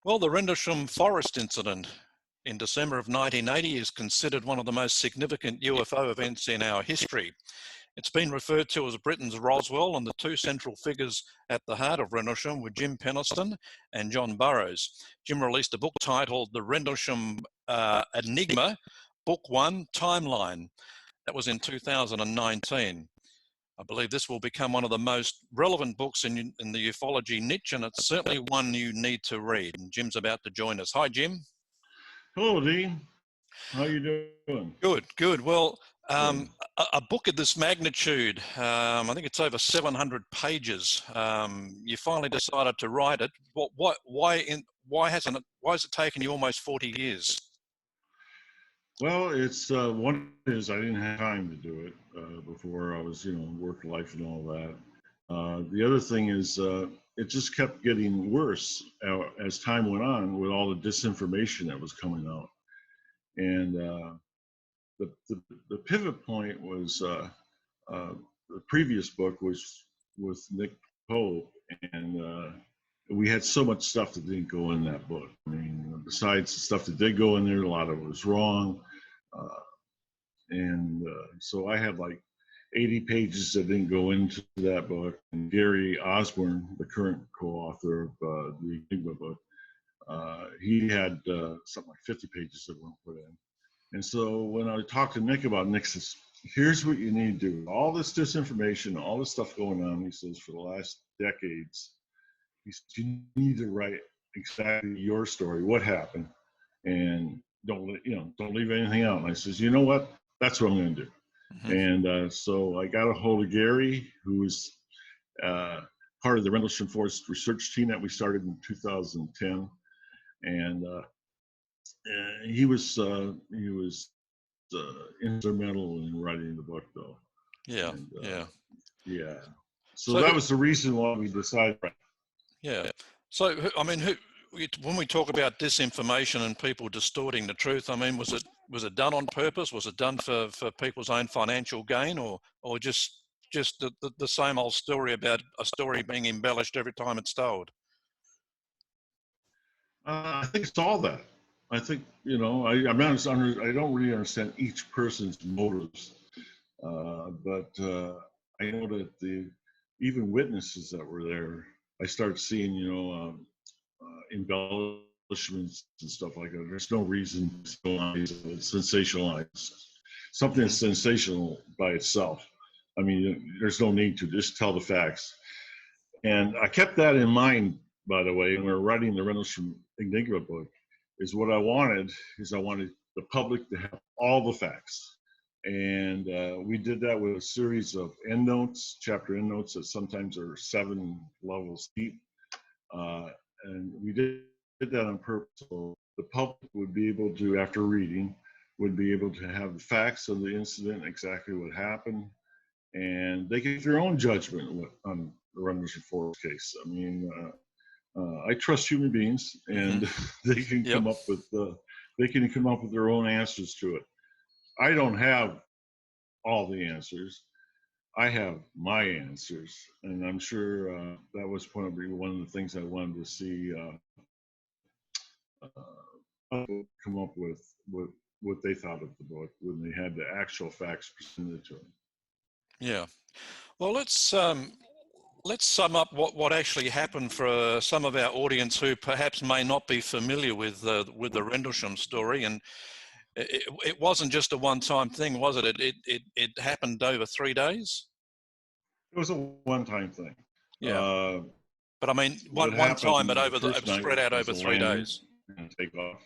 Well, the Rendlesham Forest incident in December of 1980 is considered one of the most significant UFO events in our history. It's been referred to as Britain's Roswell, and the two central figures at the heart of Rendlesham were Jim Penniston and John Burroughs. Jim released a book titled The Rendlesham Enigma, Book 1, Timeline. That was in 2019. I believe this will become one of the most relevant books in the ufology niche, and it's certainly one you need to read. And Jim's about to join us. Hi, Jim. Hello, Dean. How you doing? Good, good. Well, a book of this magnitude, I think it's over 700 pages. You finally decided to write it. Why has it taken you almost 40 years? Well, it's one is I didn't have time to do it before I was, work life and all that. The other thing is it just kept getting worse as time went on with all the disinformation that was coming out. And the pivot point was the previous book was with Nick Pope, and we had so much stuff that didn't go in that book. I mean, besides the stuff that did go in there, a lot of it was wrong. So I had like 80 pages that didn't go into that book. And Gary Osborne, the current co-author of the Enigma book, he had something like 50 pages that weren't put in. And so when I talked to Nick about it, Nick says, here's what you need to do. All this disinformation, all this stuff going on, he says, for the last decades, he says, you need to write exactly your story, what happened, and don't leave anything out. And I says, you know what? That's what I'm going to do. Mm-hmm. And so I got a hold of Gary, who was part of the Rendlesham Forest research team that we started in 2010, and he was instrumental in writing the book, though. Yeah, yeah. So that was the reason why we decided. Yeah. So I mean, when we talk about disinformation and people distorting the truth, I mean, was it done on purpose? Was it done for people's own financial gain, or just the same old story about a story being embellished every time it's told? I think it's all that. I think, I don't really understand each person's motives, but I know that even witnesses that were there, I started seeing, embellishments and stuff like that. There's no reason to sensationalize something that's sensational by itself. I mean, there's no need to just tell the facts. And I kept that in mind, by the way, when we were writing the Rendlesham Enigma book. What I wanted the public to have all the facts. And we did that with a series of endnotes, chapter endnotes that sometimes are 7 levels deep. And we did that on purpose. So the public would be able to, after reading, would be able to have the facts of the incident, exactly what happened, and they get their own judgment on the Rendlesham Forest case. I mean, I trust human beings, and they can come up with their own answers to it. I don't have all the answers. I have my answers, and I'm sure that was probably one of the things I wanted to see come up with what they thought of the book when they had the actual facts presented to them. Yeah. Well, let's sum up what actually happened for some of our audience who perhaps may not be familiar with the Rendlesham story. And it wasn't just a one-time thing, was it? It happened over 3 days. It was a one-time thing. Yeah. But I mean, one time, but it was spread out over 3 days. And take off.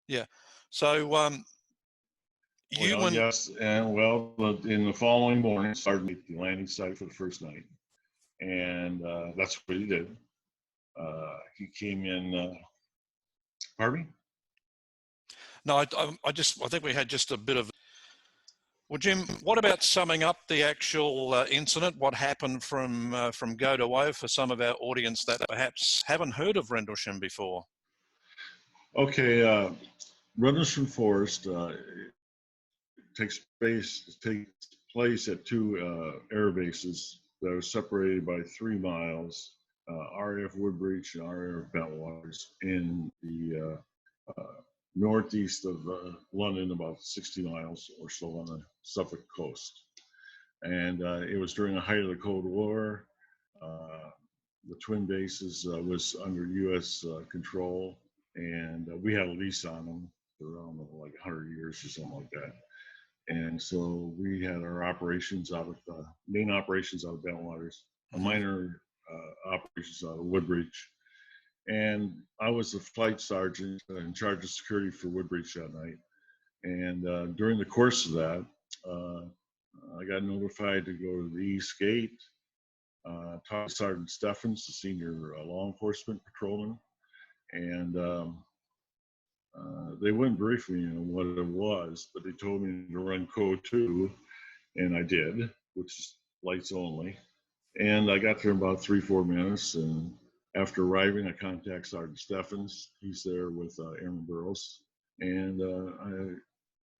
Yeah. So yes, and in the following morning, started at the landing site for the first night, and that's what he did. He came in. Pardon me? No, I think we had just a bit of. Well, Jim, what about summing up the actual incident? What happened from go to woe for some of our audience that perhaps haven't heard of Rendlesham before? Okay, Rendlesham Forest takes place at 2 air bases that was separated by 3 miles, RAF Woodbridge and RAF Bentwaters in the northeast of London, about 60 miles or so on the Suffolk coast. And it was during the height of the Cold War. The twin bases was under U.S. Control, and we had a lease on them for around like 100 years or something like that. And so we had our operations out of main operations out of Bentwaters, a minor operations out of Woodbridge, and I was the flight sergeant in charge of security for Woodbridge that night. And during the course of that, I got notified to go to the East Gate. Talked to Sergeant Steffens, the senior law enforcement patrolman, and they wouldn't brief me on what it was, but they told me to run code 2, and I did, which is lights only. And I got there in about 3-4 minutes, and after arriving, I contacted Sergeant Steffens. He's there with Airman Burrows, and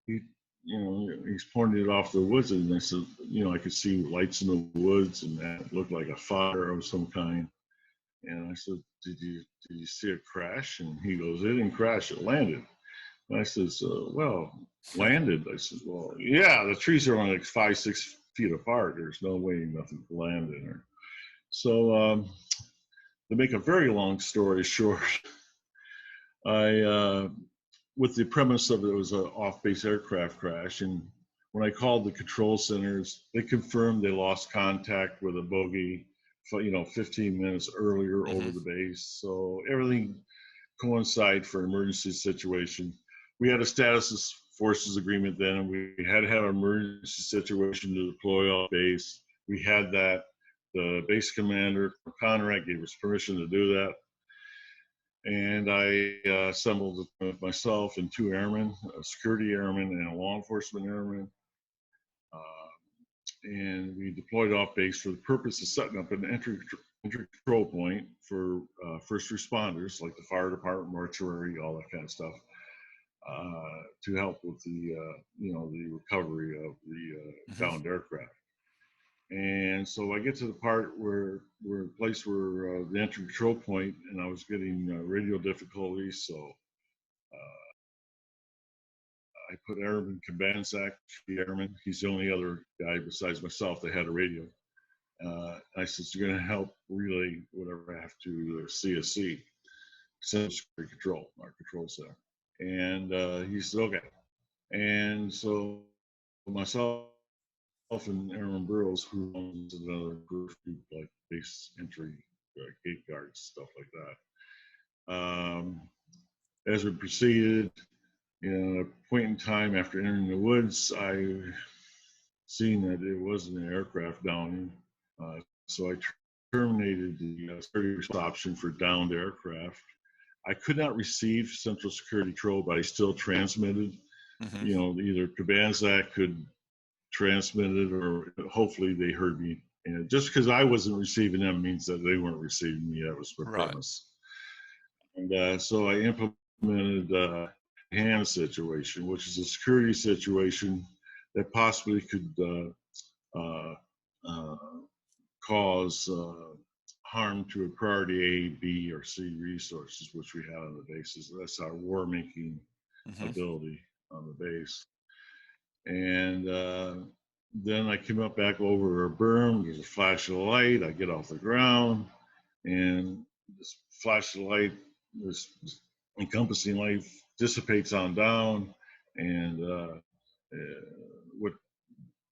he's pointing it off the woods, and I said, I could see lights in the woods, and that looked like a fire of some kind. And I said, did you see a crash? And he goes, it didn't crash, it landed. And I says, well, landed? I said, well, yeah, the trees are only like 5-6 feet apart. There's no way nothing landed in there. So to make a very long story short, I with the premise of it was an off-base aircraft crash, and when I called the control centers, they confirmed they lost contact with a bogey, 15 minutes earlier over the base. So everything coincided for an emergency situation. We had a status forces agreement then, and we had to have an emergency situation to deploy off base. We had that. The base commander, Conrad, gave us permission to do that. And I assembled with myself and 2 airmen, a security airman and a law enforcement airman. And we deployed off base for the purpose of setting up an entry control point for first responders, like the fire department, mortuary, all that kind of stuff, to help with the recovery of the downed aircraft. And so I get to the part where we're a place where the entry control point, and I was getting radio difficulties. So I put Airman Kabanzak, the airman. He's the only other guy besides myself that had a radio. I said, you're going to help relay whatever I have to CSC, Central Security Control, our control center. And he said, okay. And so myself and Airman Burrows, who owns another group, like base entry, gate guards, stuff like that. As we proceeded, at a point in time after entering the woods, I seen that it wasn't an aircraft downing. So I terminated the security option for downed aircraft. I could not receive Central Security Control, but I still transmitted. Either Kabanzak could transmit it, or hopefully they heard me. And just because I wasn't receiving them means that they weren't receiving me. That was the premise. And so I implemented a hand situation, which is a security situation that possibly could cause harm to a priority A, B, or C resources, which we had on the bases. That's our war-making ability on the base. And then I came up back over a berm. There's a flash of light. I get off the ground, and this flash of light, this encompassing light, dissipates on down, and what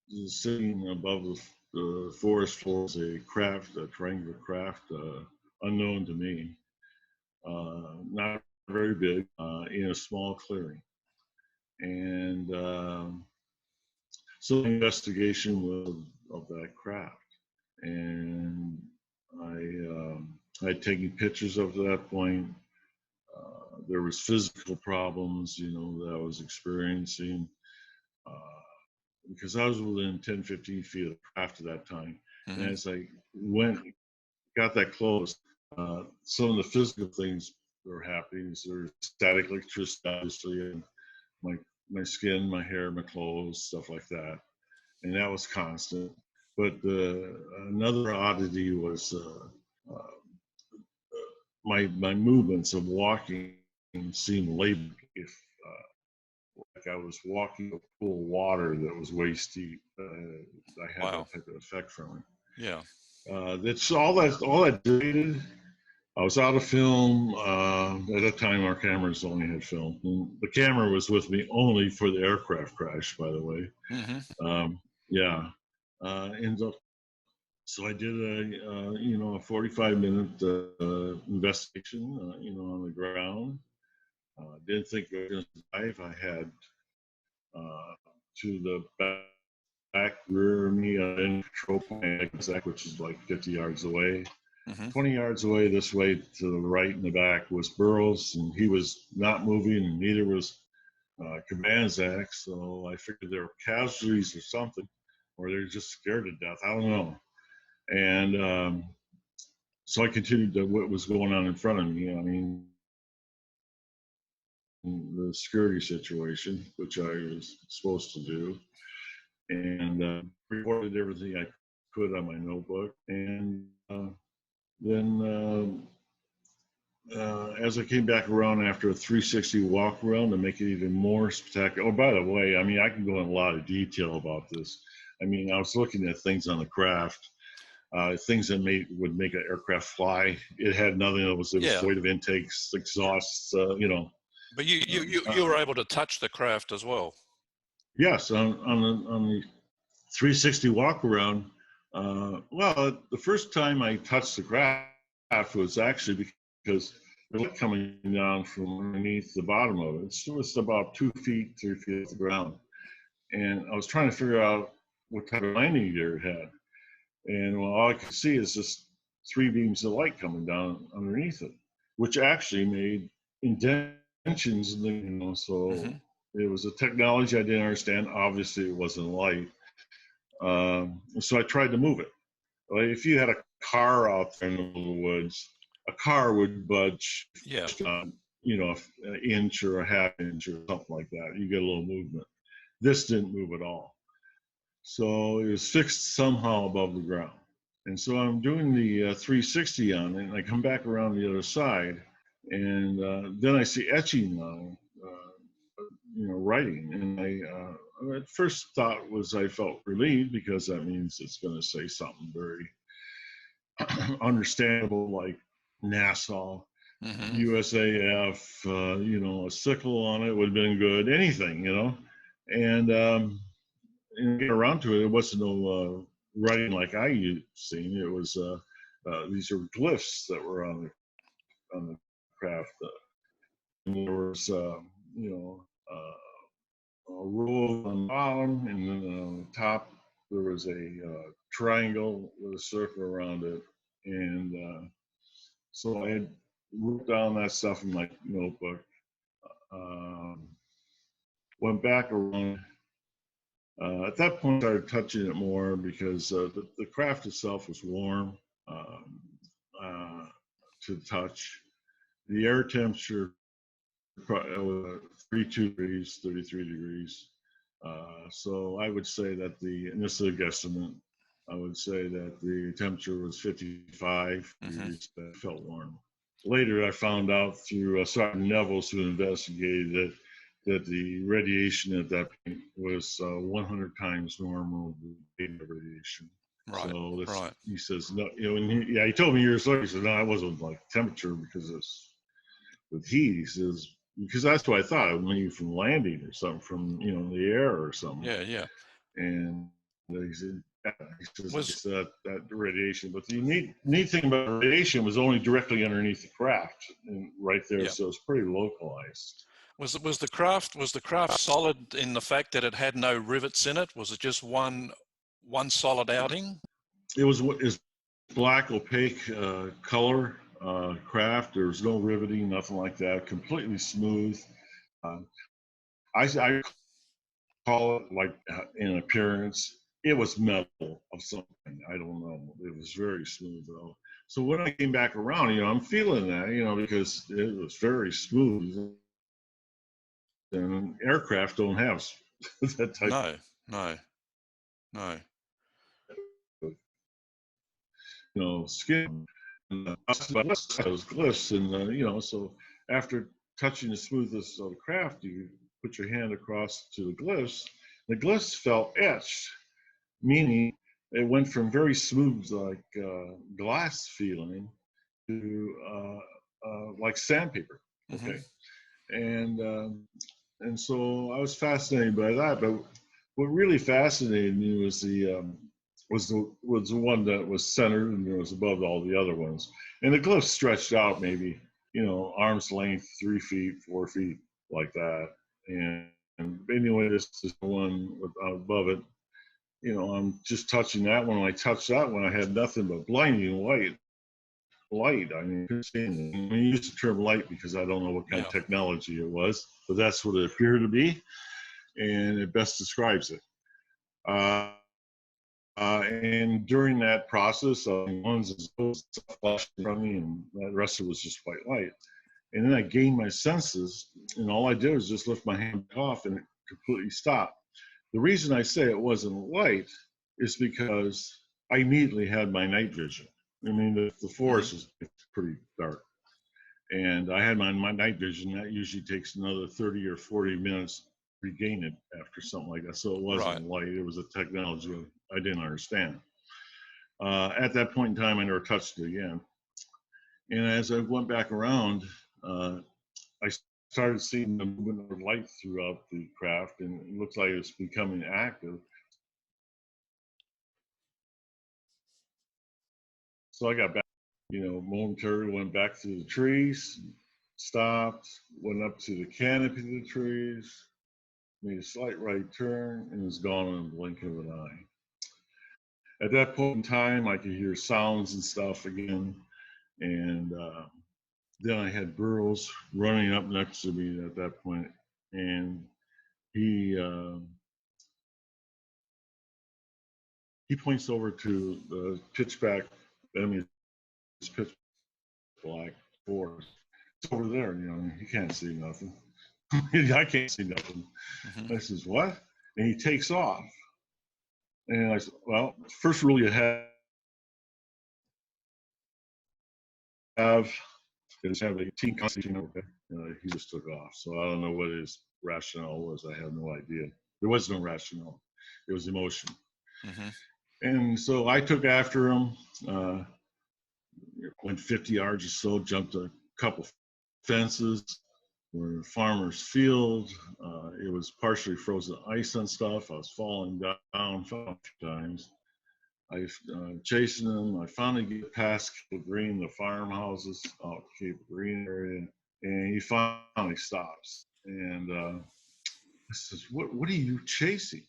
is sitting above the forest floor is a craft, a triangular craft, unknown to me, not very big, in a small clearing. And so the investigation of that craft, and I had taken pictures up to that point. There was physical problems, that I was experiencing because I was within 10, 15 feet of the craft at that time. And as I got that close, some of the physical things that were happening. There's static electricity, obviously, and my skin, my hair, my clothes, stuff like that. And that was constant. But another oddity was my movements of walking seemed labored. If like I was walking a pool of water that was waist deep, I had Wow. that type of effect from it. Yeah. That's all that did. I was out of film. At that time, our cameras only had film. And the camera was with me only for the aircraft crash, by the way. Yeah. And so I did a 45-minute investigation, on the ground. Didn't think I was going to survive. I had to the back rear of me in control point, which is like 50 yards away. 20 yards away this way to the right in the back was Burroughs, and he was not moving, and neither was Kabanzak. So I figured there were casualties or something, or they're just scared to death. I don't know. And so I continued to what was going on in front of me. I mean, the security situation, which I was supposed to do, and recorded everything I could on my notebook. And then as I came back around after a 360 walk around to make it even more spectacular. Oh, by the way, I mean, I can go in a lot of detail about this. I mean, I was looking at things on the craft, things that would make an aircraft fly. It had nothing. It was void of intakes, exhausts, But you were able to touch the craft as well. Yes, on the 360 walk around. Well, the first time I touched the craft was actually because the light coming down from underneath the bottom of it. It was about 2 feet, 3 feet off the ground, and I was trying to figure out what type of landing gear it had. And well, all I could see is just 3 beams of light coming down underneath it, which actually made indentions. So it was a technology I didn't understand. Obviously, it wasn't light. So I tried to move it. Like if you had a car out there in the middle of the woods, a car would budge, an inch or a half inch or something like that. You get a little movement. This didn't move at all. So it was fixed somehow above the ground. And so I'm doing the 360 on it, and I come back around the other side, and then I see etching on writing. And I at first thought was I felt relieved because that means it's going to say something very understandable, like Nassau, USAF, a sickle on it would have been good, anything, and get around to it. It wasn't no writing like I used seen. It was these are glyphs that were on the craft. And there was a row on the bottom, and then on the top there was a triangle with a circle around it. And so I had wrote down that stuff in my notebook. Went back around. At that point, I started touching it more because the craft itself was warm to touch. The air temperature was 32 degrees, 33 degrees. So I would say that and this is a guesstimate, I would say that the temperature was 55 degrees, that felt warm. Later, I found out through Sergeant Nevels, who investigated it, that the radiation at that point was 100 times normal beta radiation. Right. So right. He says no. And he told me years later. He said no, it wasn't like temperature because it's with heat. He says because that's what I thought. It maybe from landing or something, from the air or something. Yeah. And he said he says it's that radiation. But the neat thing about radiation was only directly underneath the craft and right there, so it's pretty localized. Was the craft solid in the fact that it had no rivets in it? Was it just one solid outing? It was black opaque color craft. There was no riveting, nothing like that. Completely smooth. I call it like in appearance. It was metal of something. I don't know. It was very smooth though. So when I came back around, I'm feeling that, because it was very smooth. And aircraft don't have that type. No. skin. And, those glyphs, and so after touching the smoothness of the craft, you put your hand across to the glyphs. The glyphs felt etched, meaning it went from very smooth, like glass feeling, to like sandpaper. Okay, and so I was fascinated by that. But what really fascinated me was the one that was centered and it was above all the other ones, and the glyph stretched out maybe arm's length, 3 feet, 4 feet, like that. And anyway, this is the one above it. I'm just touching that one. When I touched that one, I had nothing but blinding light. I mean, I use the term light because I don't know what kind of technology it was, but that's what it appeared to be, and it best describes it. And during that process, one's flashed from me, and the rest of it was just white light. And then I gained my senses, and all I did was just lift my hand off, and it completely stopped. The reason I say it wasn't light is because I immediately had my night vision. I mean, the forest is pretty dark, and I had my night vision. That usually takes another 30 or 40 minutes to regain it after something like that. So it wasn't light. It was a technology I didn't understand. At that point in time, I never touched it again. And as I went back around, I started seeing the movement of light throughout the craft, and it looked like it was becoming active. So I got back, momentarily went back through the trees, stopped, went up to the canopy of the trees, made a slight right turn, and was gone in the blink of an eye. At that point in time, I could hear sounds and stuff again, and then I had Burroughs running up next to me at that point, and he points over to the pitchback, it's pitch black forest. It's over there, he can't see nothing. I can't see nothing. I says, what? And he takes off. And I said, well, first rule you have is have a team constitution over there. He just took off. So I don't know what his rationale was. I have no idea. There was no rationale. It was emotion. And so I took after him, went 50 yards or so, jumped a couple fences. We're in a farmer's field. It was partially frozen ice and stuff. I was falling down a few times. I chasing him. I finally get past Cape Green, the farmhouses out Cape Green area, and he finally stops. And I says, "What are you chasing?"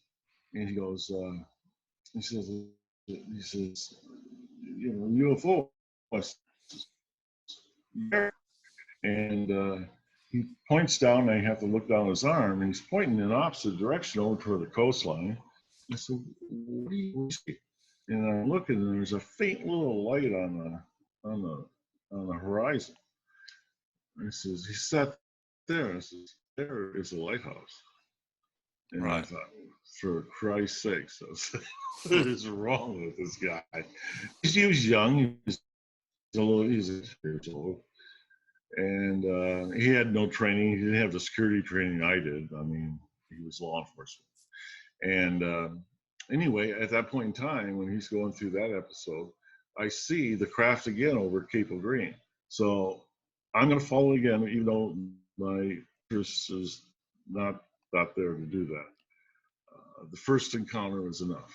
And he goes, he says, UFO. I says, and he points down, and I have to look down his arm, and he's pointing in the opposite direction over toward the coastline. I said, what do you see? And I'm looking, and there's a faint little light on the horizon. I says, he sat there. I says, there is a lighthouse. And I thought, for Christ's sakes, what is wrong with this guy? He was young. He's a little, he's years old. And he had no training. He didn't have the security training I did. I mean, he was law enforcement. And anyway, at that point in time, when he's going through that episode, I see the craft again over Cape of Green. So I'm going to follow again, even though my interest is not there to do that. The first encounter was enough.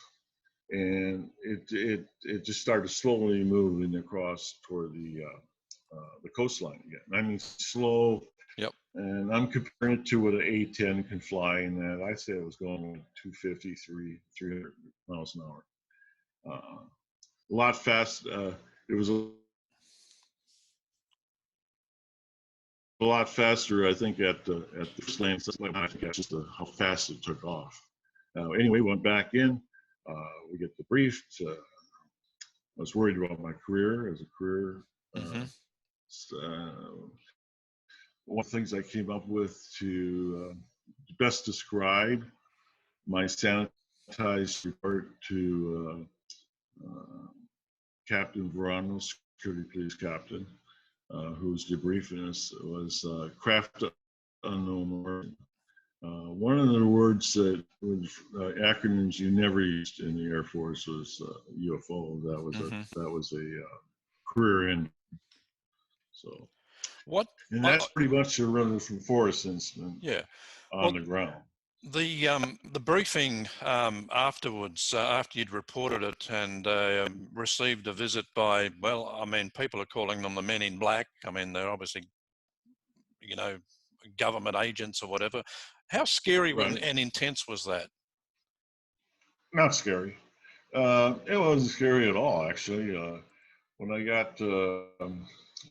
And it just started slowly moving across toward the coastline again. I mean, slow. Yep. And I'm comparing it to what an A-10 can fly in that. I'd say it was going like 250, 300 miles an hour. A lot fast. It was a lot faster, I think, at the first land. I think that's just how fast it took off. Anyway, went back in. We get debriefed. I was worried about my career as a career. One of the things I came up with to best describe my sanitized report to Captain Verano, security police captain, who was debriefing us, was craft unknown. One of the words that was acronyms you never used in the Air Force was UFO. That was a career end. So, and that's pretty much the Rendlesham Forest incident. Yeah. On the ground. The briefing afterwards, after you'd reported it and received a visit by, well, I mean, people are calling them the Men in Black. I mean, they're obviously, you know, government agents or whatever. How scary and intense was that? Not scary. It wasn't scary at all, actually. When I got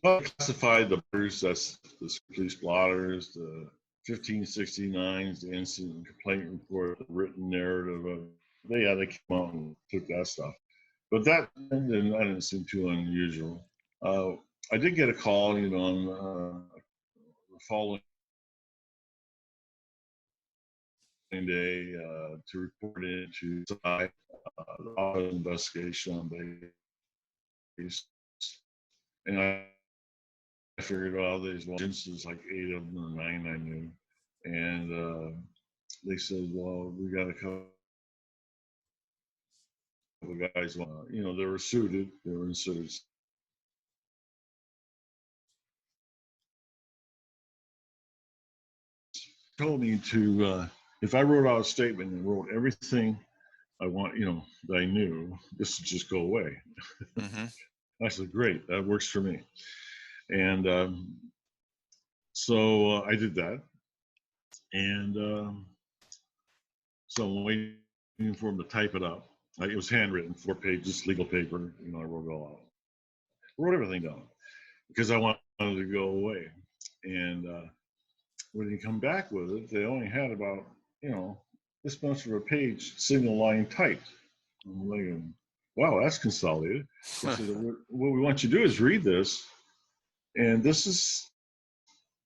classified the blotters, that's the police blotters, the 1569s, the incident complaint report, the written narrative of they came out and took that stuff. But that I didn't seem too unusual. I did get a call, you know, on the following day to report into the investigation on base. And I figured, well, there's instances like 8 of them or 9 I knew. And they said, well, we got a couple of guys, you know, they were suited, they were in suits. Told me to, if I wrote out a statement and wrote everything I want, you know, that I knew, this would just go away. I said, great, that works for me. And so I did that. And so I'm waiting for him to type it up. It was handwritten, 4 pages, legal paper. You know, I wrote it all out. I wrote everything down because I wanted to go away. And when you come back with it, they only had about, you know, this much of a page, single line typed. I'm like, wow, that's consolidated. They said, what we want you to do is read this, and this is,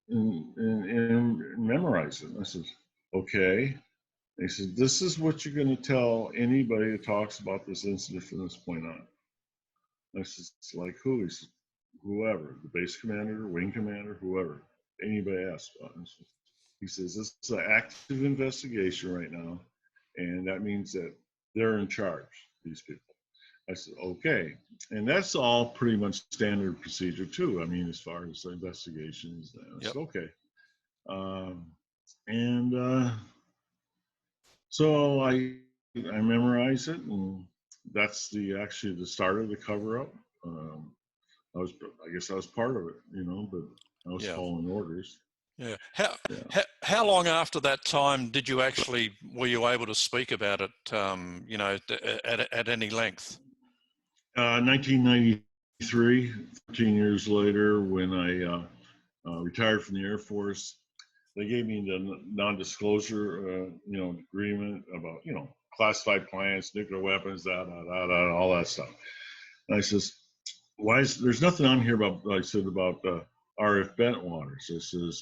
and memorize it. And I said, okay. And he said, this is what you're going to tell anybody who talks about this incident from this point on. I said, it's like who? He said, whoever, the base commander, wing commander, whoever, anybody asks about it. He says, this is an active investigation right now, and that means that they're in charge, these people. I said, okay. And that's all pretty much standard procedure too. I mean, as far as investigations, I said, okay. So I memorized it, and that's actually the start of the cover-up. I guess I was part of it, you know, but I was following orders. Yeah. How long after that time were you able to speak about it, you know, at any length? 1993, 13 years later, when I retired from the Air Force, they gave me the non-disclosure, you know, agreement about, you know, classified plans, nuclear weapons, all that stuff. And I says, there's nothing on here about, I said, about RF Bentwaters. I says,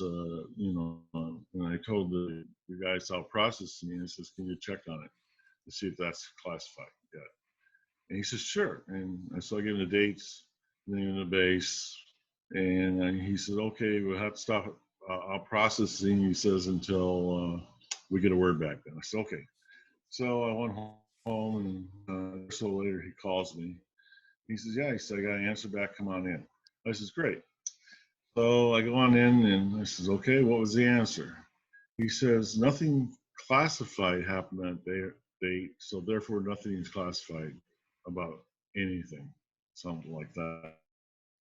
you know, and I told the guys how processing me, I says, can you check on it to see if that's classified yet? And he says, sure. And so I gave him the dates, the name of the base, and he said, okay, we'll have to stop processing, he says, until we get a word back then. I said, okay. So I went home, and so later he calls me. He says, yeah, he said, I got an answer back, come on in. I says, great. So I go on in, and I says, okay, what was the answer? He says, nothing classified happened that day, so therefore nothing is classified about anything, something like that.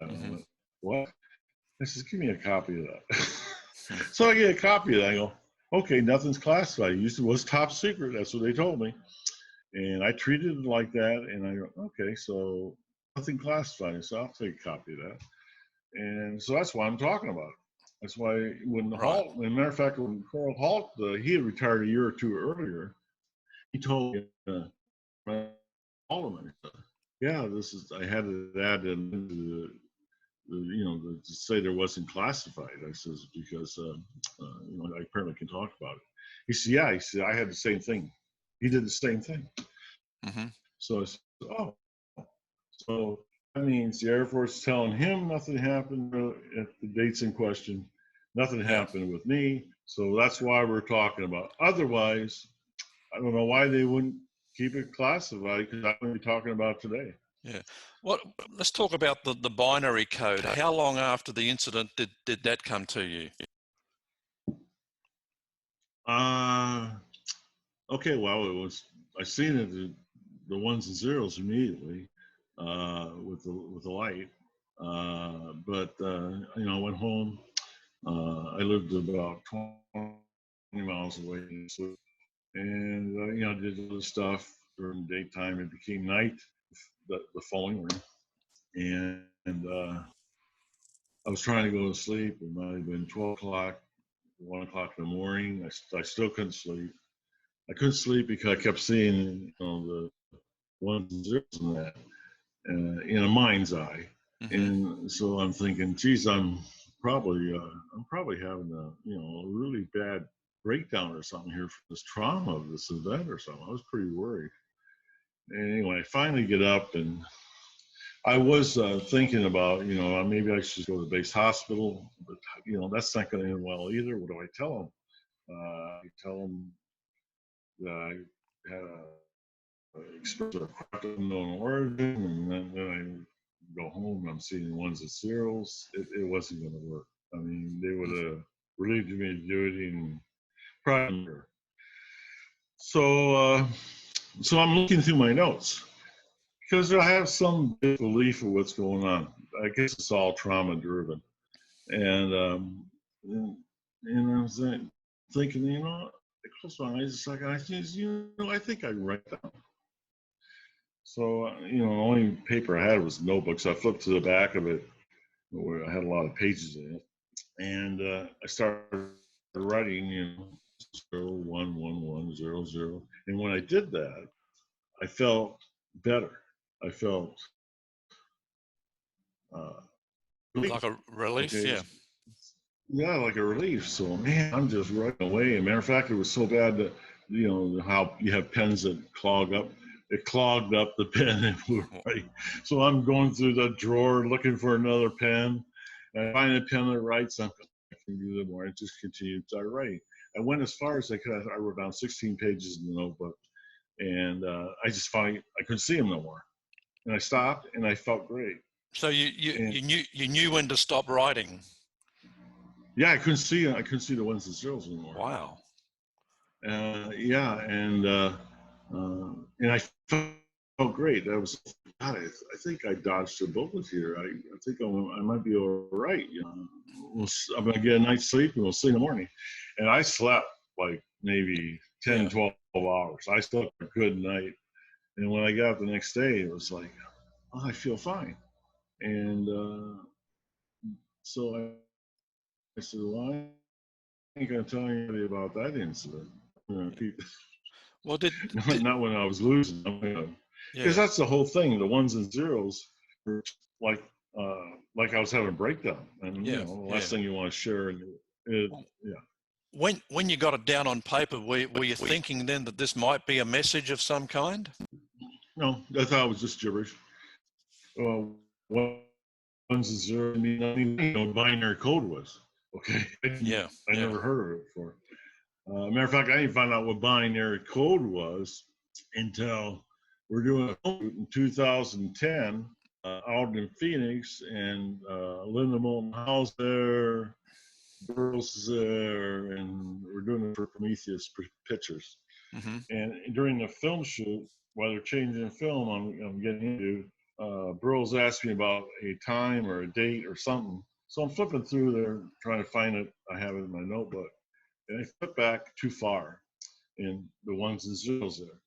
I went, what? I says, give me a copy of that. So I get a copy of that. I go, okay, nothing's classified. It was top secret. That's what they told me. And I treated it like that. And I go, okay, so nothing classified. So I'll take a copy of that. And so that's why I'm talking about it. That's why when Halt, as a matter of fact, when Colonel Halt, he had retired a year or two earlier, he told me, all of them, yeah, I had to add into you know, to say there wasn't classified. I says, because, you know, I apparently can talk about it. He said, yeah, he said, I had the same thing. He did the same thing. So I said, oh. So means the Air Force is telling him nothing happened at the dates in question. Nothing Yeah. happened with me. So that's why we're talking about. Otherwise, I don't know why they wouldn't keep it classified, because I'm going to be talking about today. Yeah. Let's talk about the binary code. How long after the incident did that come to you? Okay, well, I seen it, the ones and zeros immediately with the light. But I went home. I lived about 20 miles away, and did other stuff during the daytime. It became night the following morning, and I was trying to go to sleep. It might have been 12 o'clock, 1 o'clock in the morning. I still couldn't sleep. I couldn't sleep because I kept seeing the ones and zeros in that in a mind's eye. Mm-hmm. And so I'm thinking, geez, I'm probably having a really bad breakdown or something here for this trauma of this event or something. I was pretty worried. And anyway, I finally get up, and I was thinking about, maybe I should go to the base hospital, but that's not going to end well either. What do I tell them? I tell them that I had a expressive unknown origin, and then I go home and I'm seeing ones and zeros. It wasn't going to work. I mean, they would have relieved me of duty and probably. So I'm looking through my notes because I have some belief of what's going on. I guess it's all trauma driven, and I was thinking, I close my eyes a second. I said, I think I can write down. So, the only paper I had was notebooks. So I flipped to the back of it where I had a lot of pages in it. And I started writing, 0, 1, 1, 1, 0, 0. And when I did that, I felt better. I felt Like a relief, okay. yeah. Yeah, like a relief. So, man, I'm just writing away. As a matter of fact, it was so bad that, how you have pens that clog up. It clogged up the pen and blew right. So I'm going through the drawer looking for another pen. And I find a pen that writes. I can do it more. I just continued to write. I went as far as I could. I wrote down 16 pages in the notebook. And I just finally, I couldn't see them no more. And I stopped, and I felt great. So you knew when to stop writing. Yeah, I couldn't see the ones and zeros anymore. Wow. Yeah, and I felt great. That was, God, I think I dodged a bullet here. I think I might be all right. I'm gonna get a night's sleep, and we'll see in the morning. And I slept like maybe 10, 12 hours. I slept a good night. And when I got up the next day, it was like, oh, I feel fine. And so I said, well, I ain't gonna tell anybody about that incident. Well, not when I was losing, because that's the whole thing. The ones and zeros were like I was having a breakdown, and the last thing you want to share. When you got it down on paper, were you thinking then that this might be a message of some kind? No, I thought it was just gibberish. Ones and zeros. I mean, binary code was okay. I never heard of it before. Matter of fact, I didn't find out what binary code was until we're doing a shoot in 2010 out in Phoenix, and Linda Moulton Howe's there, Burroughs is there, and we're doing it for Prometheus Pictures. Mm-hmm. And during the film shoot, while they're changing film, I'm getting into, Burroughs asked me about a time or a date or something. So I'm flipping through there, trying to find it. I have it in my notebook. And I flip back too far in the ones and zeros there.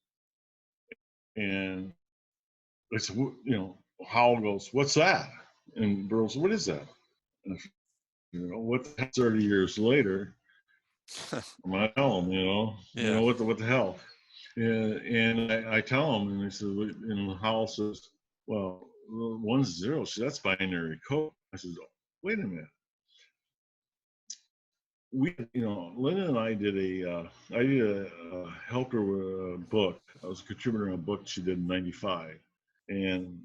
And it's, Howell goes, what's that? And Burroughs, what is that? And what the heck, 30 years later, I tell him, what the hell? And I tell him, and he says, and Howell says, well, one's zero, so that's binary code. I said, wait a minute. Linda and I did helped her with a book. I was a contributor on a book she did in '95, and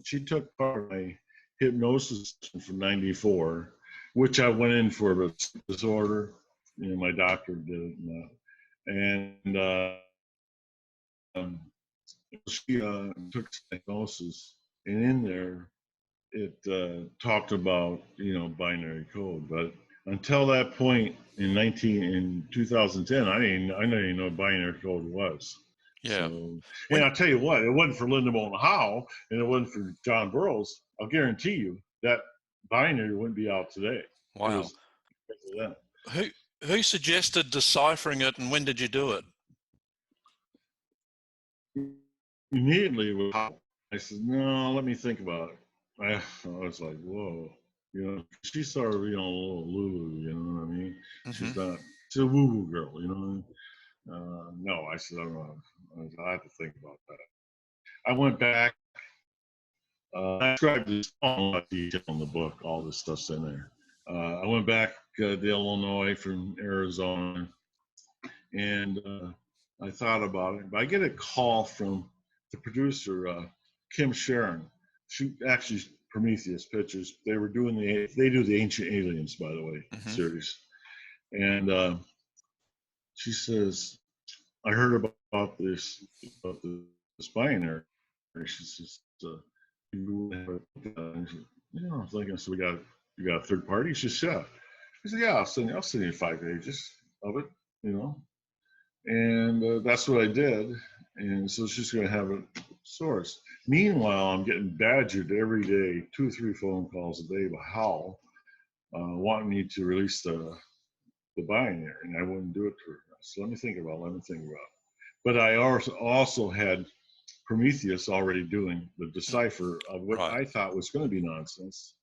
she took part of my hypnosis from '94, which I went in for a disorder. You know, my doctor did it, and she took hypnosis, and in there it talked about, you know, binary code. But until that point in 2010, I didn't even know what binary code was. Yeah. So, and I'll tell you what, it wasn't for Linda Moulton Howe, and it wasn't for John Burroughs. I'll guarantee you that binary wouldn't be out today. Wow. Who suggested deciphering it, and when did you do it? Immediately, I said, no, let me think about it. I was like, whoa, you know, she's sort of, you know, a little Lulu, you know what I mean? She's a woo-woo girl, you know. No, I said, I don't know. I have to think about that. I went back. I described this in a lot of detail in the book. All this stuff's in there. I went back to Illinois from Arizona, and I thought about it. But I get a call from the producer, Kim Sharon. She actually Prometheus Pictures. They do the Ancient Aliens, by the way, series. And she says, I heard about this binary. She says, you know, I'm thinking, so you got a third party? She says, yeah. I said, yeah, I'll send you 5 pages of it, you know. And that's what I did. And so she's going to have it sourced. Meanwhile, I'm getting badgered every day, 2 or 3 phone calls a day by Hal, wanting me to release the binary, and I wouldn't do it to her. So let me think about it. But I also had Prometheus already doing the decipher of what I thought was going to be nonsense.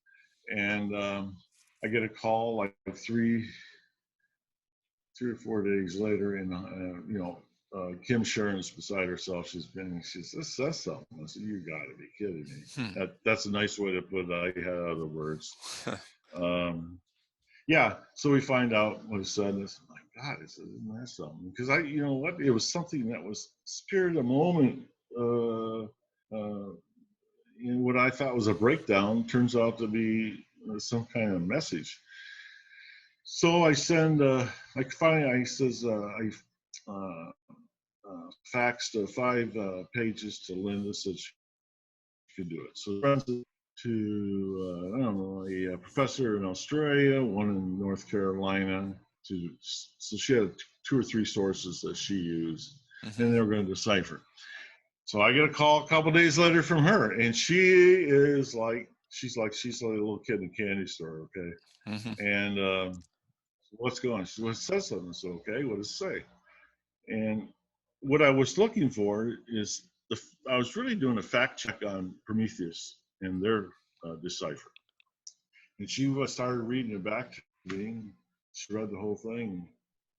And I get a call like 3 or 4 days later, and you know, Kim Sharon's beside herself. She says, "This says something." I said, "You got to be kidding me." That's a nice way to put it. I had other words. Yeah, so we find out what it said, and it's like, God, isn't that something? Because you know what, it was something that was spirit of the moment. In what I thought was a breakdown turns out to be some kind of message. So I send, like finally I says, I faxed 5 pages to Linda, said she could do it. So I sent it to, I don't know, a professor in Australia, one in North Carolina. So she had 2 or 3 sources that she used, and they were going to decipher. So I get a call a couple of days later from her, and she's like a little kid in a candy store, okay? And what's going on? She said, well, it says something. So, okay, what does it say? And what I was looking for is I was really doing a fact check on Prometheus and their decipher. And she started reading it back to me. She read the whole thing.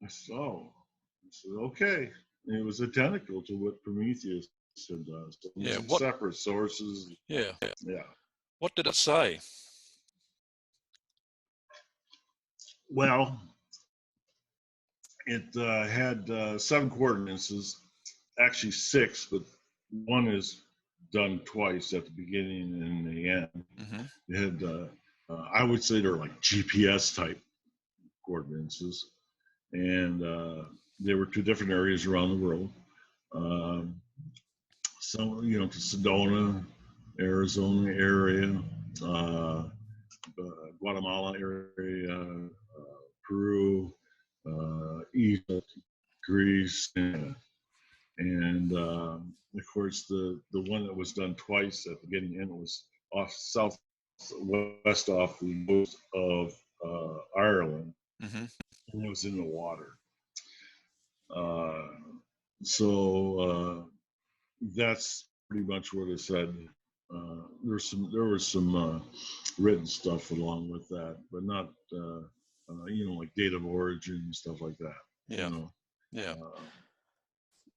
I said, oh. I said, okay. And it was identical to what Prometheus had done. So separate sources. Yeah. Yeah. What did it say? Well, it had 7 coordinates, actually 6, but one is done twice at the beginning and the end. It had, I would say they're like GPS type coordinates, and they were 2 different areas around the world. Some, you know, Sedona, Arizona area, Guatemala area, Peru, Egypt, Greece, and of course the one that was done twice at the beginning and was off southwest off the coast of Ireland, and it was in the water. So that's pretty much what it said. There was some written stuff along with that, but not you know, like date of origin and stuff like that. Yeah. You know? Yeah.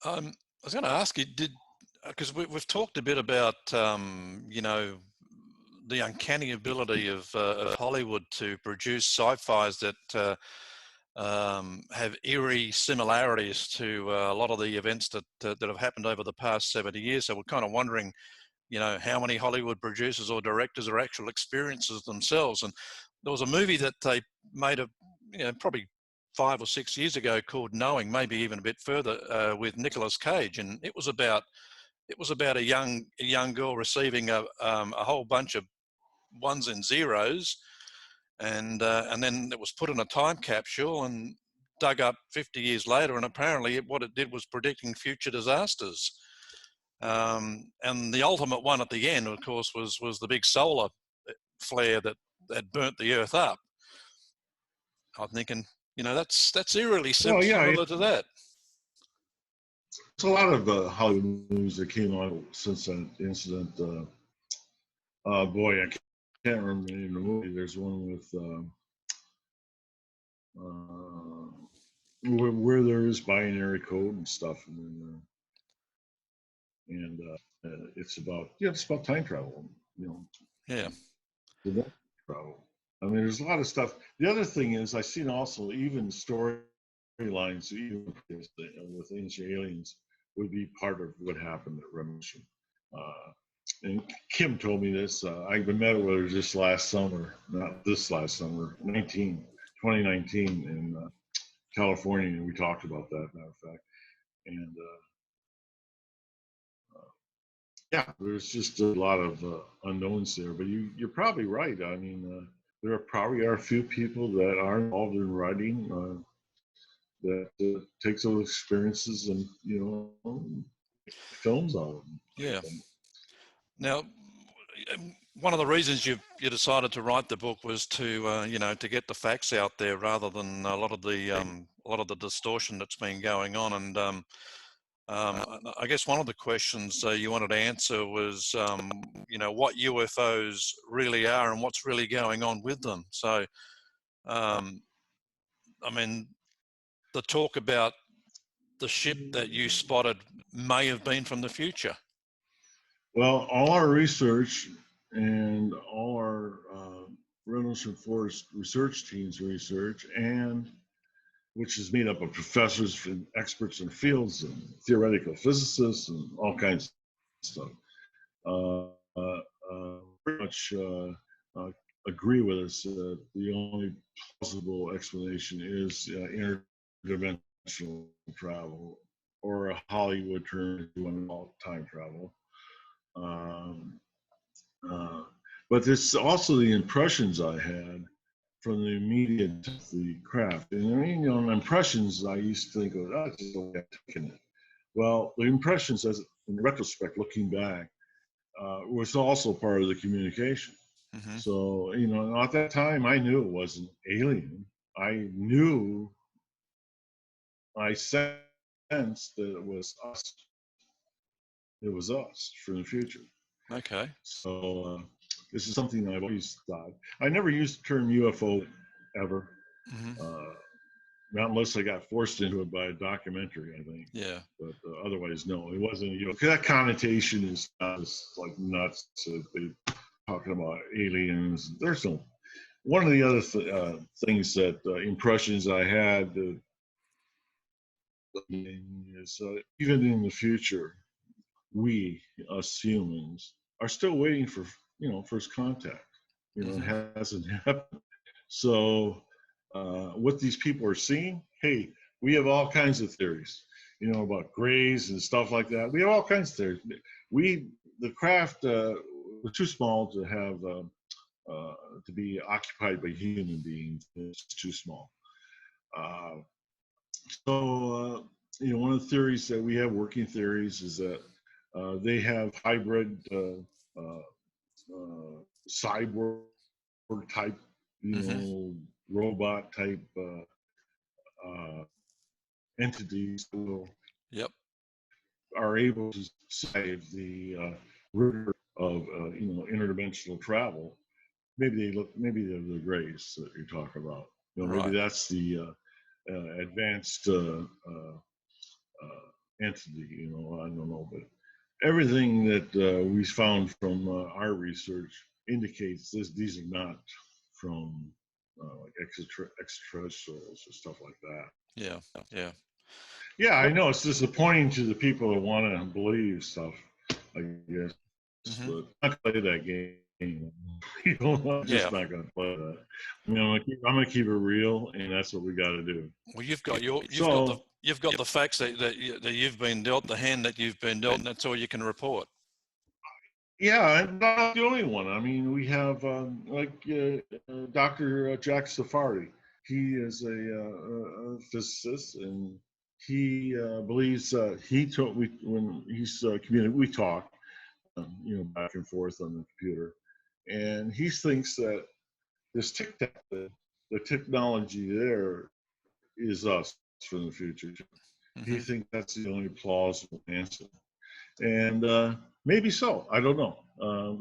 I was going to ask you, because we've talked a bit about you know, the uncanny ability of Hollywood to produce sci-fis that have eerie similarities to a lot of the events that have happened over the past 70 years. So we're kind of wondering you know, how many Hollywood producers or directors are actual experiences themselves. And there was a movie that they made probably 5 or 6 years ago called Knowing, maybe even a bit further, with Nicolas Cage, and it was about a young girl receiving a whole bunch of ones and zeros, and then it was put in a time capsule and dug up 50 years later, and apparently what it did was predicting future disasters. And the ultimate one at the end, of course, was the big solar flare that burnt the Earth up. I'm thinking, you know, that's eerily Well, yeah, similar to that. it's a lot of Hollywood movies that came out since that incident. Boy, I can't remember the name of the movie. There's one with where there is binary code and stuff, and it's about time travel. You know, Yeah. Travel. I mean, there's a lot of stuff. The other thing is, I've seen also even storylines, even with ancient aliens, would be part of what happened at Rendlesham. And Kim told me this. I met with her just last summer, not this last summer, 2019 in California, and we talked about that, matter of fact. And yeah, there's just a lot of unknowns there. But you're probably right. I mean, there probably are a few people that are involved in writing that takes those experiences and, you know, films out of them. Yeah. Now, one of the reasons you decided to write the book was to to get the facts out there rather than a lot of the distortion that's been going on. And I guess one of the questions you wanted to answer was what UFOs really are and what's really going on with them. So I mean, the talk about the ship that you spotted may have been from the future. Well, all our research and all our Rendlesham Forest research team's research, and which is made up of professors and experts in fields and theoretical physicists and all kinds of stuff, pretty much agree with us that the only plausible explanation is interdimensional travel, or a Hollywood term, if you want to call it, time travel. But it's also the impressions I had from the immediate the craft. And I mean, impressions I used to think of, oh, just the way I've taken it. Well, the impressions, as in retrospect, looking back, was also part of the communication. Mm-hmm. So, at that time, I knew it wasn't alien. I sensed that it was us. It was us from the future. Okay. So this is something I've always thought. I never used the term UFO ever. Mm-hmm. Not unless I got forced into it by a documentary, I think. Yeah. But otherwise, no, it wasn't a UFO. That connotation is like nuts. They talking about aliens. There's no. One of the other things that impressions I had is even in the future, we, us humans, are still waiting for first contact. Mm-hmm. It hasn't happened. So what these people are seeing, hey, we have all kinds of theories, about grays and stuff like that. We have all kinds of theories. The craft was too small to have to be occupied by human beings. It's too small. So one of the theories that we have, working theories, is that they have hybrid cyborg type, Mm-hmm. robot type entities that Yep. are able to save the rigor of interdimensional travel. Maybe they're the grays that you're talking about. Right. Maybe that's the advanced entity. I don't know, but everything that we found from our research indicates these are not from like extraterrestrials or stuff like that. Yeah. Yeah. Yeah, I know it's disappointing to the people that want to believe stuff, I guess. Mm-hmm. but I'm not gonna play that game. You know, I'm just not gonna play that. I mean, I'm gonna keep it real, and that's what we got to do. Well, you've got the facts that you've been dealt, the hand that you've been dealt, and that's all you can report. Yeah, I'm not the only one. I mean, we have Dr. Jack Safari. He is a physicist, and he believes he told we when he's we talk, back and forth on the computer, and he thinks that this TikTok, the technology there, is us for the future. Mm-hmm. He thinks that's the only plausible answer. And maybe so. I don't know.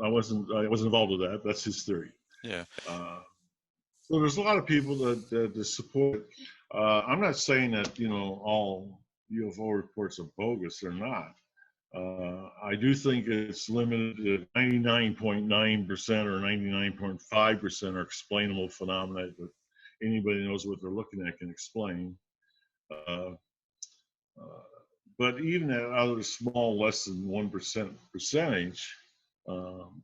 I wasn't involved with that. That's his theory. Yeah. So there's a lot of people that support. I'm not saying that all UFO reports are bogus. They're not. I do think it's limited to 99.9% or 99.5% are explainable phenomena that anybody knows what they're looking at can explain. But even at other small, less than 1% percentage, on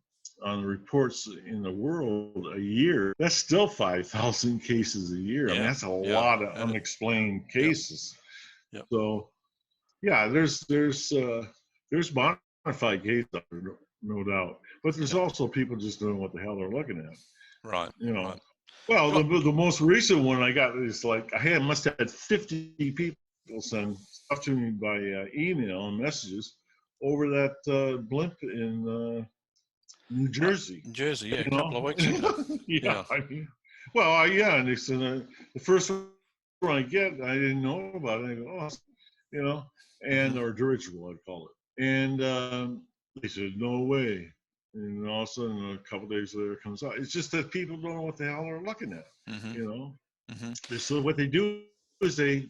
the reports in the world a year, that's still 5,000 cases a year. I mean, that's a lot of unexplained cases. Yep. So, yeah, there's modified cases, no doubt. But there's also people just doing what the hell they're looking at. Right. Right. Well, the most recent one I got is like I must have had 50 people send stuff to me by email and messages over that blimp in New Jersey. New Jersey, yeah, a couple of weeks ago. Yeah, I mean, well, yeah, and they said the first one I get, I didn't know about it. I go, and or dirigible, I'd call it. And they said, no way. And all of a sudden, a couple days later, it comes out. It's just that people don't know what the hell they're looking at. So what they do is they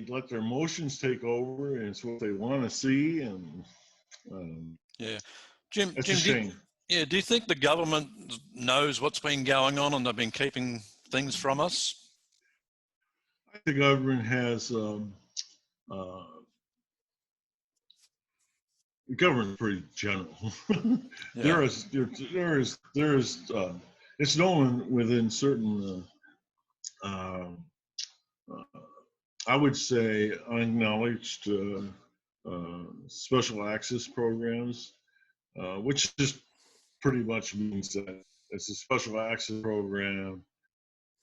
let their emotions take over, and it's what they want to see. And Jim, it's a shame. Do you think the government knows what's been going on and they've been keeping things from us? I think the government has. The government's pretty general. There is. It's known within certain. I would say unacknowledged special access programs, which just pretty much means that it's a special access program.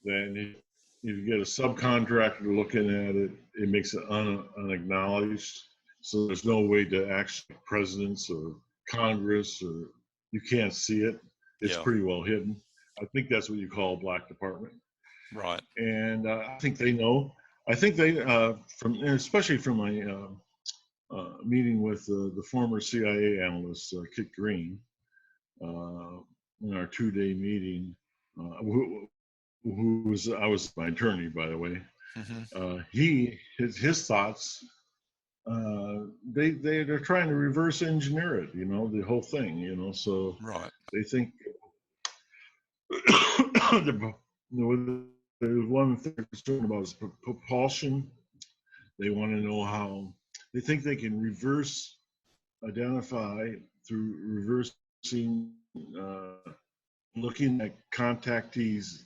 Then if you get a subcontractor looking at it, it makes it unacknowledged. So there's no way to actually presidents or Congress, or you can't see it. It's pretty well hidden. I think that's what you call a black department. Right. And I think they know. I think they, especially from my meeting with the former CIA analyst, Kit Green, in our 2-day meeting, I was my attorney, by the way. His thoughts, they're trying to reverse engineer it, the whole thing, so they think there's one thing they're concerned about is propulsion. They want to know how they think they can identify through reversing, looking at contactees'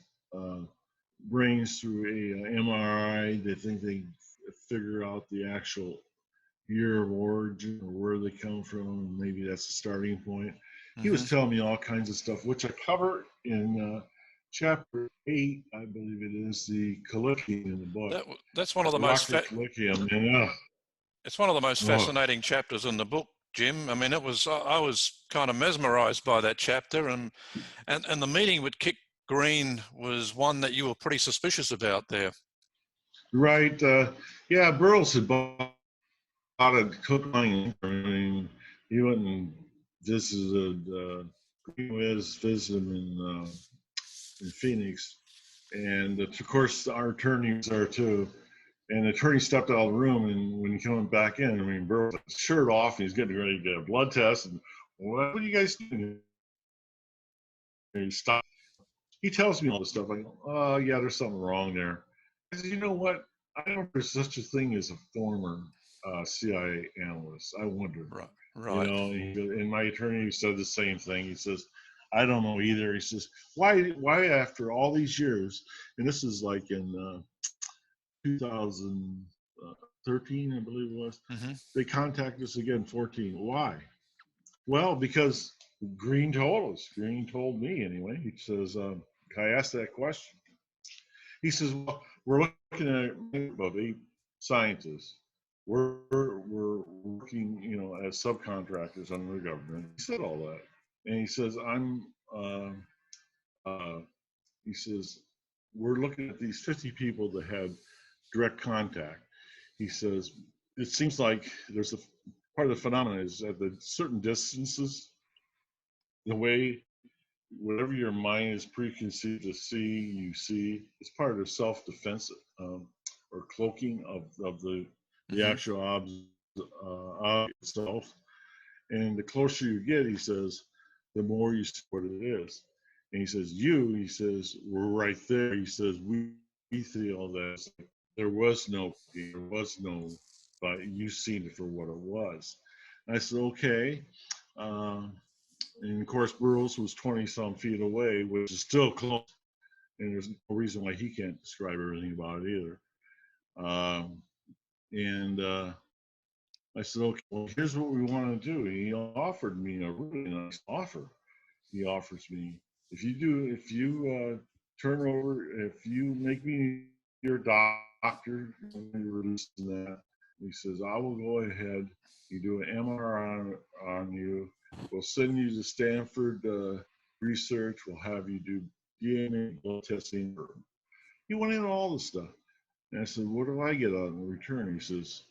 brains through a MRI. They think they figure out the actual year of origin or where they come from. Maybe that's the starting point. He was telling me all kinds of stuff, which I cover in chapter 8, I believe it is, the colloquium in the book. That's one of the most. It's one of the most fascinating chapters in the book, Jim. I mean, I was kind of mesmerized by that chapter, and the meeting with Kit Green was one that you were pretty suspicious about there. Right. Yeah, Burroughs had bought a Cook Island. I mean, he went and visited in Phoenix, and of course our attorney was there too. And the attorney stepped out of the room, and when he came back in, I mean, Burroughs had his shirt off, and he's getting ready to get a blood test. And what are you guys doing? And he stopped. He tells me all this stuff. I go, oh yeah, there's something wrong there. I said, you know what? I don't know if there's such a thing as a former CIA analyst. I wondered. Right. You Right. know, and my attorney said the same thing. He says, I don't know either. He says, why after all these years, and this is like in 2013, I believe it was, Mm-hmm. they contacted us again, 14. Why? Well, because Green told us. Green told me anyway. He says, I asked that question. He says, well, we're looking at a group of 8 scientists. We're working, you know, as subcontractors under the government. He said all that, and he says, he says, we're looking at these 50 people that had direct contact. He says, it seems like there's a part of the phenomenon is at the certain distances, the way whatever your mind is preconceived to see, you see. It's part of the self-defense or cloaking of the Mm-hmm. actual object itself. And the closer you get, he says, the more you see what it is. And he says, he says, we're right there. He says, we feel that there was no, but you seen it for what it was. And I said, okay. And of course, Burroughs was 20 some feet away, which is still close. And there's no reason why he can't describe everything about it either. And I said, okay, well, here's what we want to do. He offered me a really nice offer. He offers me, if you turn over, if you make me your doctor, release that. He says, I will go ahead. You do an MRI on you. We'll send you to Stanford research. We'll have you do DNA blood testing. He went into all this stuff. And I said, what do I get on the return? He says,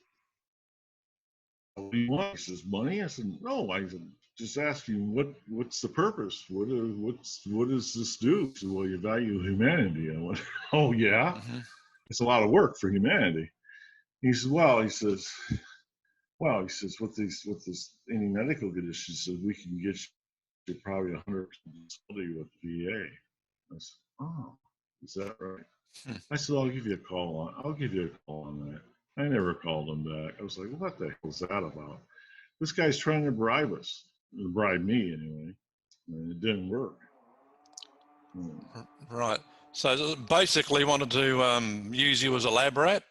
what do you want? He says, money? I said, no. I said, just asking what's the purpose? What does this do? He said, well, you value humanity. I went, oh yeah, Mm-hmm. it's a lot of work for humanity. He says, with this any medical condition, he said, we can get you probably 100% disability with VA. I said, oh, is that right? I said, I'll give you a call on that. I never called him back. I was like, what the hell is that about? This guy's trying to bribe us, bribe me anyway, and it didn't work. Right. So basically wanted to use you as a lab rat?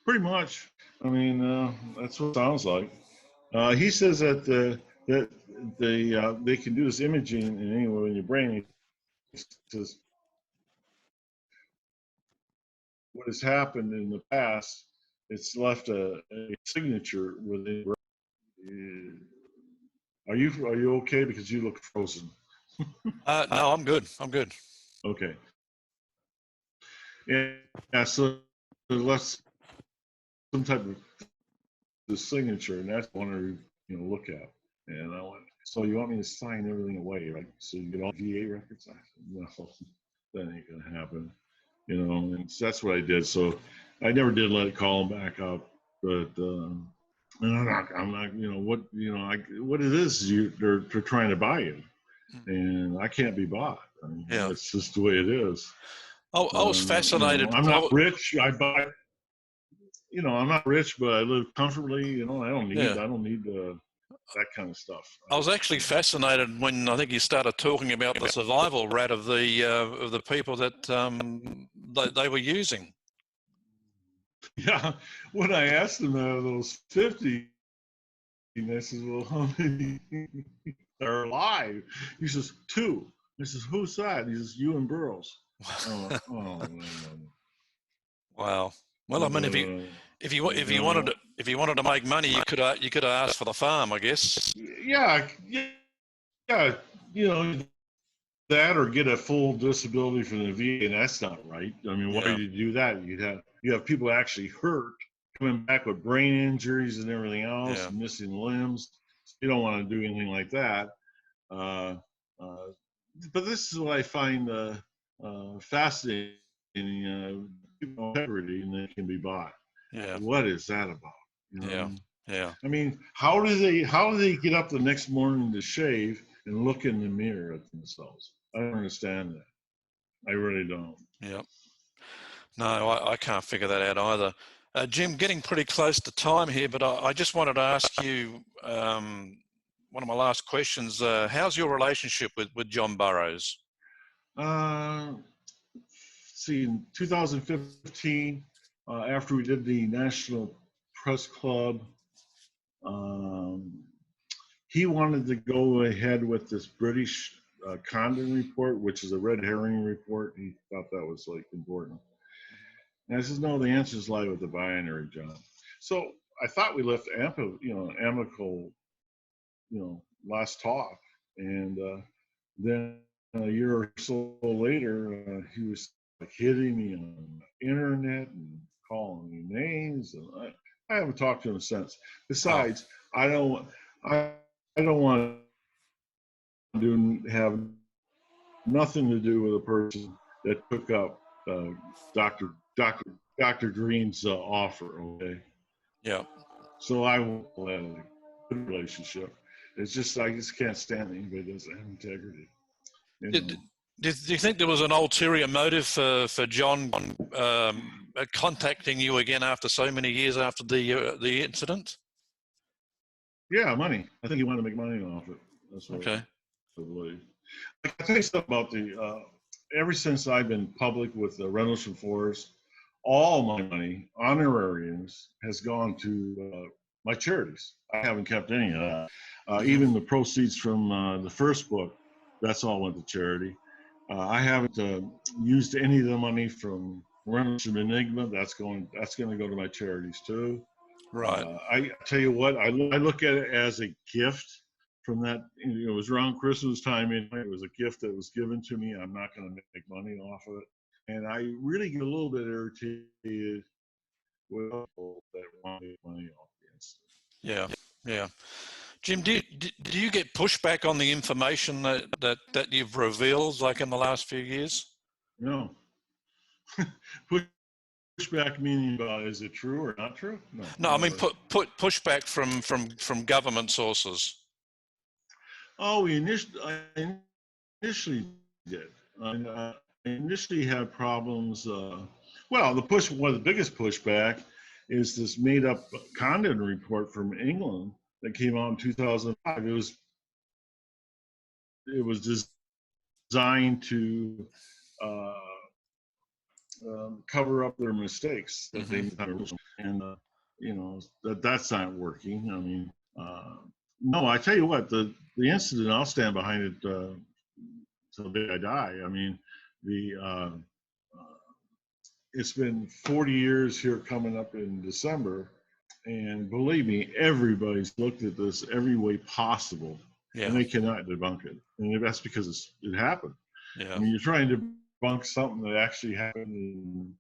Pretty much. I mean, that's what it sounds like. He says that they can do this imaging in anywhere in your brain. He says what has happened in the past, it's left a signature within. Are you okay? Because you look frozen. No, I'm good. I'm good. Okay. Yeah. So let's some type of the signature, and that's one to look at. And I went, so you want me to sign everything away, right? So you get all VA records? I said, no, that ain't gonna happen. And that's what I did. So I never did let it call them back up, but I'm not, what it is, they're trying to buy you, and I can't be bought. I mean, Yeah. that's just the way it is. I was fascinated. I'm not rich. I buy. I'm not rich, but I live comfortably. I don't need that kind of stuff. I was actually fascinated when I think you started talking about the survival rat of the people that they were using. Yeah, when I asked him out of those 50, and I said, "Well, how many are alive?" He says, 2. I says, "Who's that?" He says, "You and Burroughs." Oh, man. Wow. Well, I mean, if you wanted to make money, you could have asked for the farm, I guess. Yeah. That or get a full disability from the VA, and that's not right. I mean, why did you do that? You have people actually hurt, coming back with brain injuries and everything else, missing limbs. You don't want to do anything like that. But this is what I find fascinating. Integrity, and they can be bought. Yeah. What is that about? Yeah. I mean, how do they get up the next morning to shave and look in the mirror at themselves? I don't understand that. I really don't. Yeah. No, I can't figure that out either. Jim, getting pretty close to time here, but I just wanted to ask you one of my last questions. How's your relationship with John Burroughs? See, in 2015, after we did the National Press Club, he wanted to go ahead with this British Condon report, which is a red herring report. He thought that was like important. And I says, no, the answers lie with the binary, John. So I thought we left amicable, last talk. And then a year or so later, he was like hitting me on the internet and calling me names. And I haven't talked to him since. Besides, I don't want to have nothing to do with a person that took up Dr. Green's offer. Okay. Yeah. So I won't let a good relationship. It's just I just can't stand anybody that doesn't have integrity. Do you think there was an ulterior motive for John contacting you again after so many years after the incident? Yeah, money. I think he wanted to make money off it. That's what I believe. I can tell you something about the. Ever since I've been public with the Rendlesham Forest, all my money, honorariums, has gone to my charities. I haven't kept any of that. Even the proceeds from the first book, that's all went to charity. I haven't used any of the money from Rendlesham Enigma. That's going to go to my charities too. Right. I tell you what, I look at it as a gift from that. It was around Christmas time. It was a gift that was given to me. I'm not going to make money off of it. And I really get a little bit irritated with people that want to make money off the incident. Yeah, yeah. Jim, do you get pushback on the information that you've revealed, like in the last few years? No. Pushback meaning is it true or not true? No. No, I mean put pushback from government sources. Oh, I initially did. I initially had problems. One of the biggest pushback is this made-up Condon report from England that came out in 2005. It was designed to cover up their mistakes that they made, and that's not working. I mean, no, I tell you what, the incident, I'll stand behind it till the day I die. I mean, it's been 40 years here coming up in December, and believe me, everybody's looked at this every way possible, and they cannot debunk it. And that's because it happened. Yeah. I mean, you're trying to debunk something that actually happened, and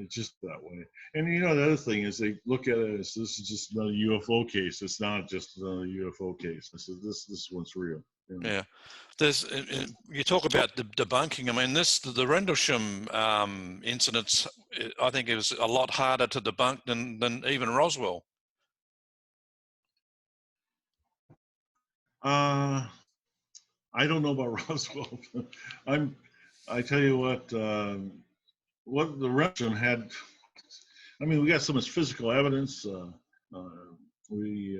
it's just that way. And the other thing is they look at it as this is just another UFO case. It's not just another UFO case. This one's real. Yeah, you talk about debunking. I mean, the Rendlesham incidents. I think it was a lot harder to debunk than even Roswell. I don't know about Roswell. I tell you what the Rendlesham had. I mean, we got so much physical evidence. We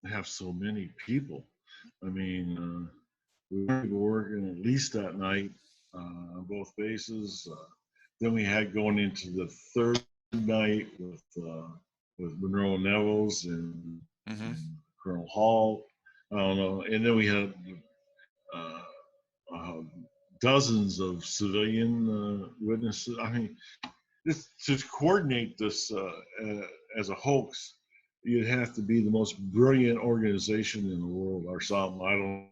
have so many people. I mean, we were working at least that night on both bases. Then we had going into the third night with Monroe Nevels and Colonel Hall. I don't know. And then we had dozens of civilian witnesses. I mean, to coordinate this as a hoax, you'd have to be the most brilliant organization in the world or something. I don't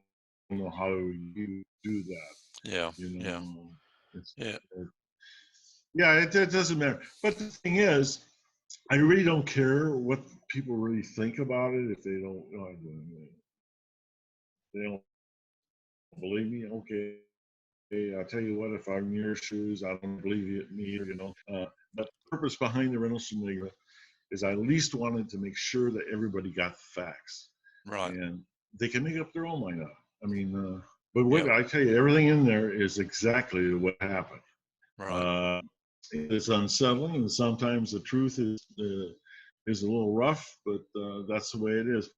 know how you do that. Yeah. It doesn't matter. But the thing is, I really don't care what people really think about it. If they don't believe me, okay. I'll tell you what, if I'm in your shoes, I don't believe me either, But the purpose behind the Rendlesham Enigma is I at least wanted to make sure that everybody got the facts. Right. And they can make up their own mind up. I mean, but what I tell you, everything in there is exactly what happened. Right. it's unsettling, and sometimes the truth is a little rough, but that's the way it is.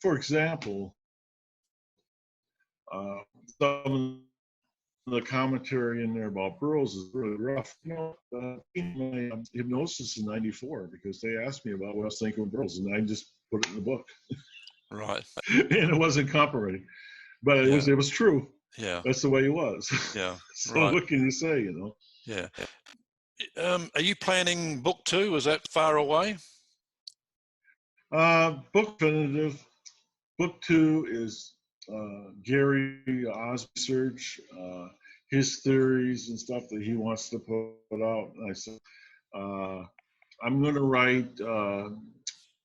For example, some of the commentary in there about Burroughs is really rough. My hypnosis in '94 because they asked me about what I was thinking of Burroughs, and I just put it in the book. Right. And it wasn't complimenting, but it was true. Yeah. That's the way he was. Yeah. So right. what can you say, you know? Yeah. Are you planning book 2? Is that far away? Book definitive. Book 2 is Gary Oz research, his theories and stuff that he wants to put out. And I said, I'm going to write a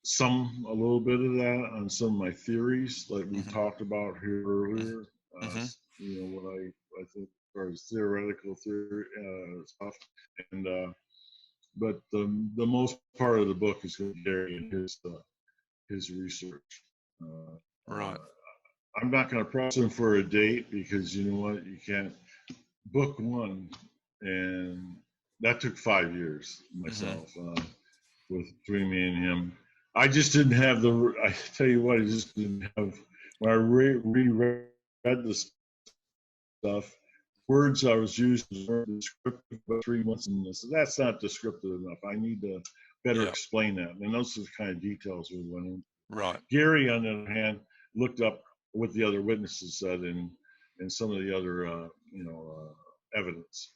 little bit of that on some of my theories, like we talked about here earlier. You know, what I think as far as theoretical theory stuff, and but the most part of the book is going to be Gary and his research. Right. I'm not going to press him for a date because you know what, you can't. Book 1, and that took 5 years myself with between me and him. I just didn't have I tell you what, I just didn't have, when I reread the stuff, words I was using weren't descriptive, but 3 months in this. That's not descriptive enough. I need to better explain that. And those are the kind of details we went in. Right. Gary, on the other hand, looked up what the other witnesses said and some of the other, evidence.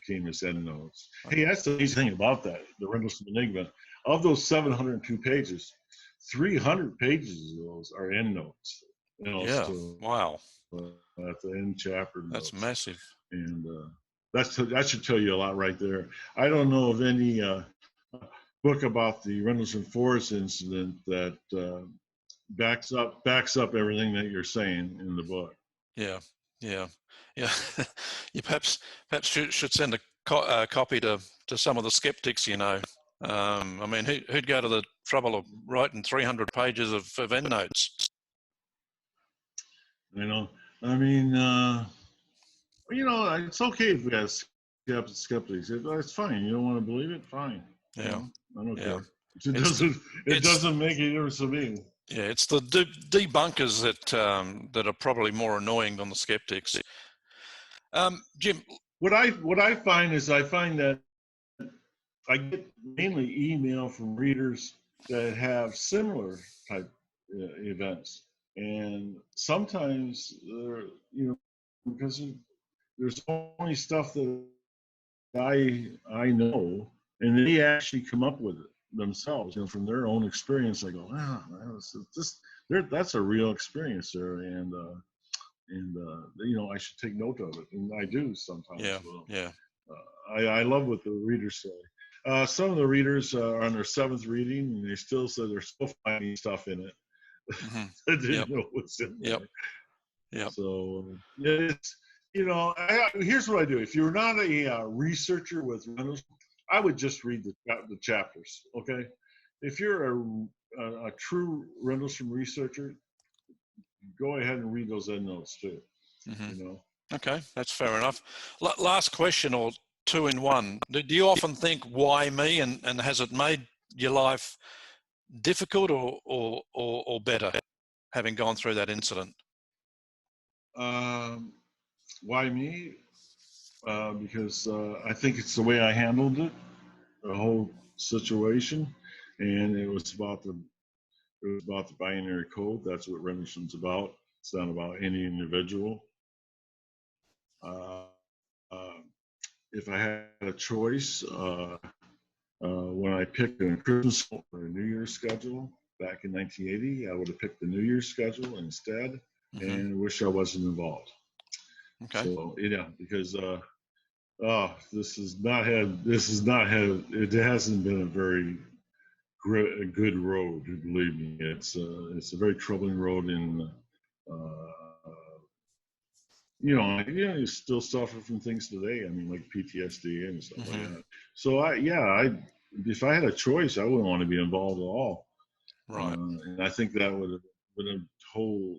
Came as end notes. Hey, that's the amazing thing about that, the Rendlesham Enigma. Of those 702 pages, 300 pages of those are end notes. You know, yeah. so, wow. At the end chapter notes. That's massive. And that should tell you a lot right there. I don't know of any book about the Rendlesham Forest incident that backs up everything that you're saying in the book. Yeah. You perhaps should send a copy to some of the skeptics. You know, I mean, who'd go to the trouble of writing 300 pages of endnotes? You know, I mean, it's okay if we have skeptics. It's fine. You don't want to believe it, fine. Yeah, you know, I don't care. It doesn't make any difference to me. Yeah, it's the debunkers that are probably more annoying than the skeptics. Jim, what I find that I get mainly email from readers that have similar type events, and sometimes because there's only stuff that I know, and they actually come up with it themselves, from their own experience. I go, that's a real experience there, and I should take note of it, and I do sometimes. I love what the readers say. Some of the readers are on their 7th reading, and they still say they're still finding stuff in it. I didn't know what's in there. So it's, here's what I do. If you're not a researcher with Rendlesham, I would just read the chapters. Okay, if you're a true Rendlesham researcher, go ahead and read those endnotes too. Okay, that's fair enough. Last question, or 2 in 1. Do you often think, why me, and has it made your life difficult or better, having gone through that incident? Why me? Because I think it's the way I handled it, the whole situation, and it was about the binary code. That's what Rendlesham's about. It's not about any individual. If I had a choice, when I picked a Christmas or a New Year's schedule back in 1980, I would have picked the New Year's schedule instead, and wish I wasn't involved. Okay. So because it hasn't been a very good road. Believe me, it's a very troubling road, and you still suffer from things today. I mean, like PTSD and stuff like that. So if I had a choice, I wouldn't want to be involved at all. Right. And I think that would have been a whole.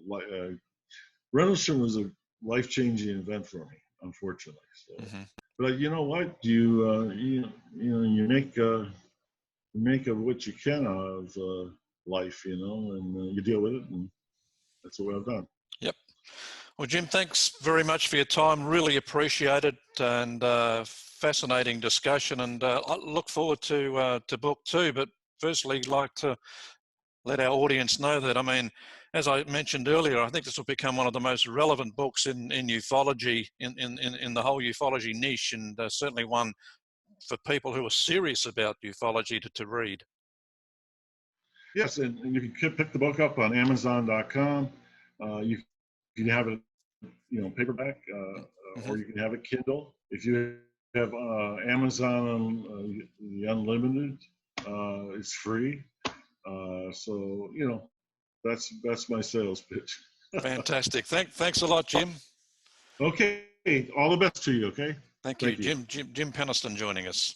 Rendlesham was a life-changing event for me. unfortunately. So, Hmm. but you know what? You make of what you can out of life, and you deal with it, and that's what I've done. Yep. Well, Jim, thanks very much for your time. Really appreciate it, and fascinating discussion. And I look forward to book 2. But firstly, like to let our audience know that, I mean, as I mentioned earlier, I think this will become one of the most relevant books in ufology, in the whole ufology niche, and certainly one for people who are serious about ufology to read. Yes, and you can pick the book up on Amazon.com. You can have it, paperback, Mm-hmm. or you can have it Kindle. If you have Amazon the Unlimited, it's free. So that's my sales pitch. Fantastic. Thanks a lot, Jim. Okay, all the best to you. Okay, Thank you, thank you. Jim Penniston joining us.